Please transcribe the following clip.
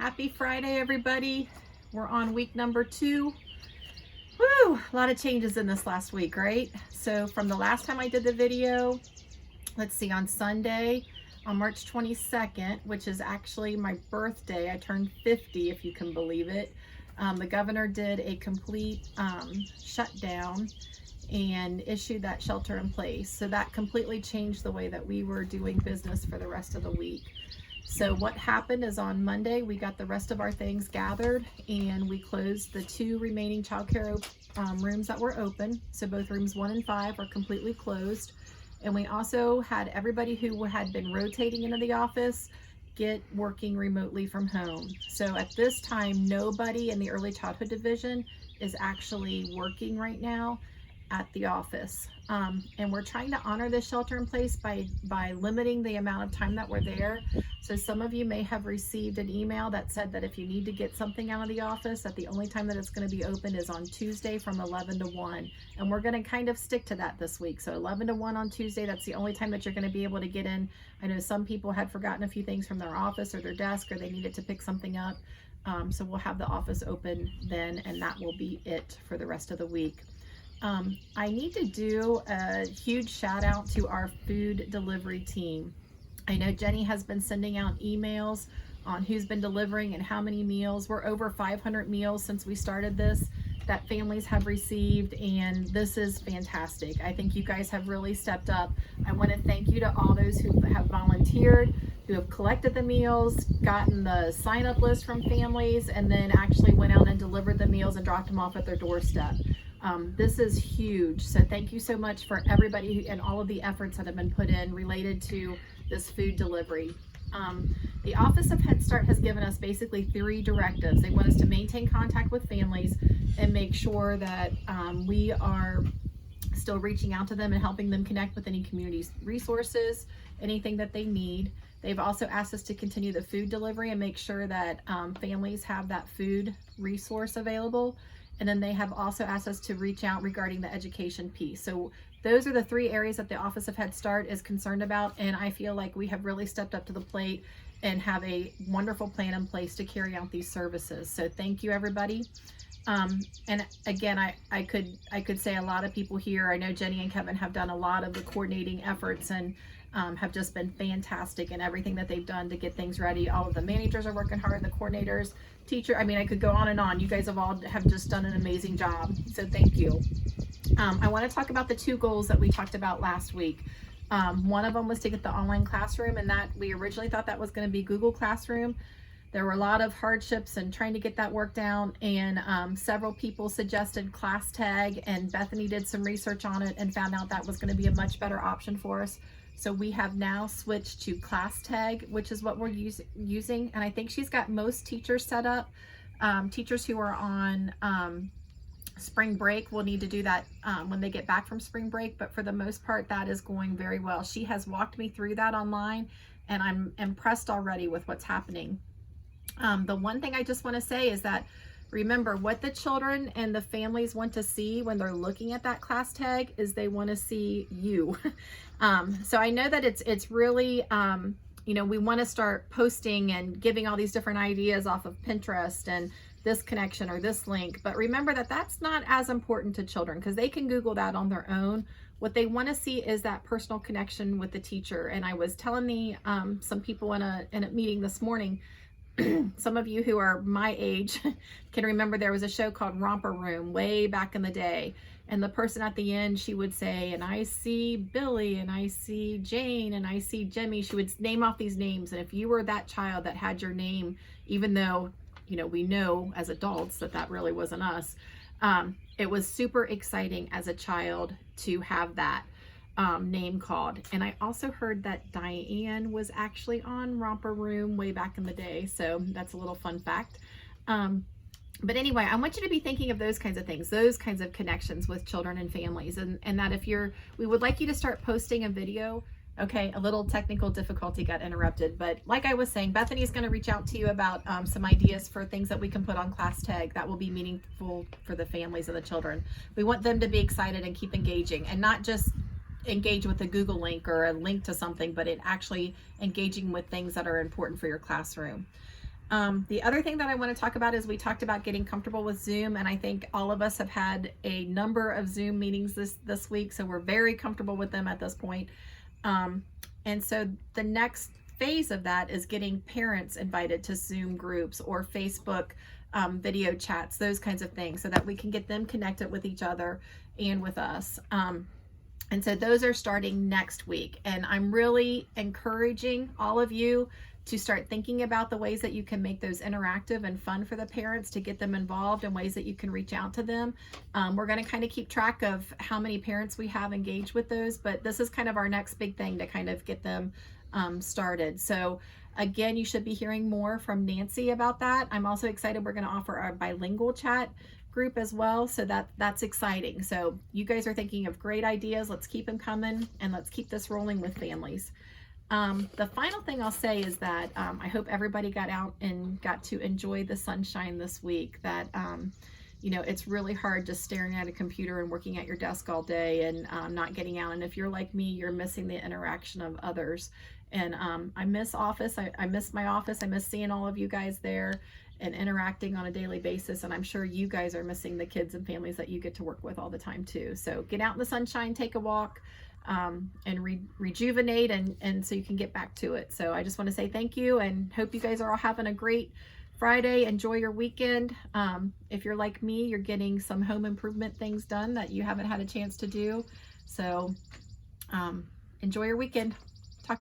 Happy Friday, everybody. We're on week number 2. Woo! A lot of changes in this last week, right? So from the last time I did the video, let's see, on Sunday, on March 22nd, which is actually my birthday, I turned 50, if you can believe it. The governor did a complete shutdown and issued that shelter in place. So that completely changed the way that we were doing business for the rest of the week. So what happened is on Monday, we got the rest of our things gathered and we closed the 2 remaining childcare rooms that were open. So both rooms 1 and 5 are completely closed. And we also had everybody who had been rotating into the office get working remotely from home. So at this time, nobody in the early childhood division is actually working right now at the office. And we're trying to honor this shelter in place by limiting the amount of time that we're there. So some of you may have received an email that said that if you need to get something out of the office, that the only time that it's going to be open is on Tuesday from 11 to 1. And we're going to kind of stick to that this week. So 11 to 1 on Tuesday, that's the only time that you're going to be able to get in. I know some people had forgotten a few things from their office or their desk, or they needed to pick something up. So we'll have the office open then, and that will be it for the rest of the week. I need to do a huge shout out to our food delivery team. I know Jenny has been sending out emails on who's been delivering and how many meals. We're over 500 meals since we started this that families have received, and this is fantastic. I think you guys have really stepped up. I want to thank you to all those who have volunteered, who have collected the meals, gotten the sign-up list from families, and then actually went out and delivered the meals and dropped them off at their doorstep. This is huge. So thank you so much for everybody and all of the efforts that have been put in related to this food delivery. The Office of Head Start has given us basically 3 directives. They want us to maintain contact with families and make sure that we are still reaching out to them and helping them connect with any community resources, anything that they need. They've also asked us to continue the food delivery and make sure that families have that food resource available. And then they have also asked us to reach out regarding the education piece. So those are the 3 areas that the Office of Head Start is concerned about. And I feel like we have really stepped up to the plate and have a wonderful plan in place to carry out these services. So thank you, everybody. And again, I could say a lot of people here. I know Jenny and Kevin have done a lot of the coordinating efforts and have just been fantastic in everything that they've done to get things ready. All of the managers are working hard, the coordinators, teacher. I mean, I could go on and on. You guys have just done an amazing job. So thank you. I want to talk about the 2 goals that we talked about last week. One of them was to get the online classroom, and that we originally thought that was going to be Google Classroom. There were a lot of hardships in trying to get that worked out, and several people suggested ClassTag, and Bethany did some research on it and found out that was going to be a much better option for us. So we have now switched to ClassTag, which is what we're using, and I think she's got most teachers set up. Teachers who are on spring break will need to do that when they get back from spring break, but for the most part, that is going very well. She has walked me through that online, and I'm impressed already with what's happening. The one thing I just want to say is that remember, what the children and the families want to see when they're looking at that ClassTag is they want to see you. So I know that it's really, you know, we want to start posting and giving all these different ideas off of Pinterest and this connection or this link. But remember that that's not as important to children because they can Google that on their own. What they want to see is that personal connection with the teacher. And I was telling some people in a meeting this morning, some of you who are my age can remember there was a show called Romper Room way back in the day. And the person at the end, she would say, and I see Billy, and I see Jane, and I see Jimmy. She would name off these names. And if you were that child that had your name, even though, you know, we know as adults that that really wasn't us, it was super exciting as a child to have that name called. And I also heard that Diane was actually on Romper Room way back in the day. So that's a little fun fact. But anyway, I want you to be thinking of those kinds of things, those kinds of connections with children and families. And that if we would like you to start posting a video. Okay, a little technical difficulty got interrupted, but like I was saying, Bethany's going to reach out to you about some ideas for things that we can put on ClassTag that will be meaningful for the families and the children. We want them to be excited and keep engaging, and not just engage with a Google link or a link to something, but it actually engaging with things that are important for your classroom. The other thing that I want to talk about is we talked about getting comfortable with Zoom, and I think all of us have had a number of Zoom meetings this week, so we're very comfortable with them at this point. And so the next phase of that is getting parents invited to Zoom groups or Facebook video chats, those kinds of things, so that we can get them connected with each other and with us. And so those are starting next week, and I'm really encouraging all of you to start thinking about the ways that you can make those interactive and fun for the parents, to get them involved in ways that you can reach out to them. We're going to kind of keep track of how many parents we have engaged with those, but this is kind of our next big thing to kind of get them started. So again, you should be hearing more from Nancy about that. I'm also excited we're going to offer our bilingual chat group as well, so that's exciting. So you guys are thinking of great ideas. Let's keep them coming, and let's keep this rolling with families. The final thing I'll say is that I hope everybody got out and got to enjoy the sunshine this week. That you know, it's really hard just staring at a computer and working at your desk all day and not getting out. And if you're like me, you're missing the interaction of others. And I miss office. I miss my office. I miss seeing all of you guys there and interacting on a daily basis. And I'm sure you guys are missing the kids and families that you get to work with all the time too. So get out in the sunshine, take a walk, and rejuvenate, and so you can get back to it. So I just want to say thank you, and hope you guys are all having a great Friday. Enjoy your weekend. If you're like me, you're getting some home improvement things done that you haven't had a chance to do. So enjoy your weekend.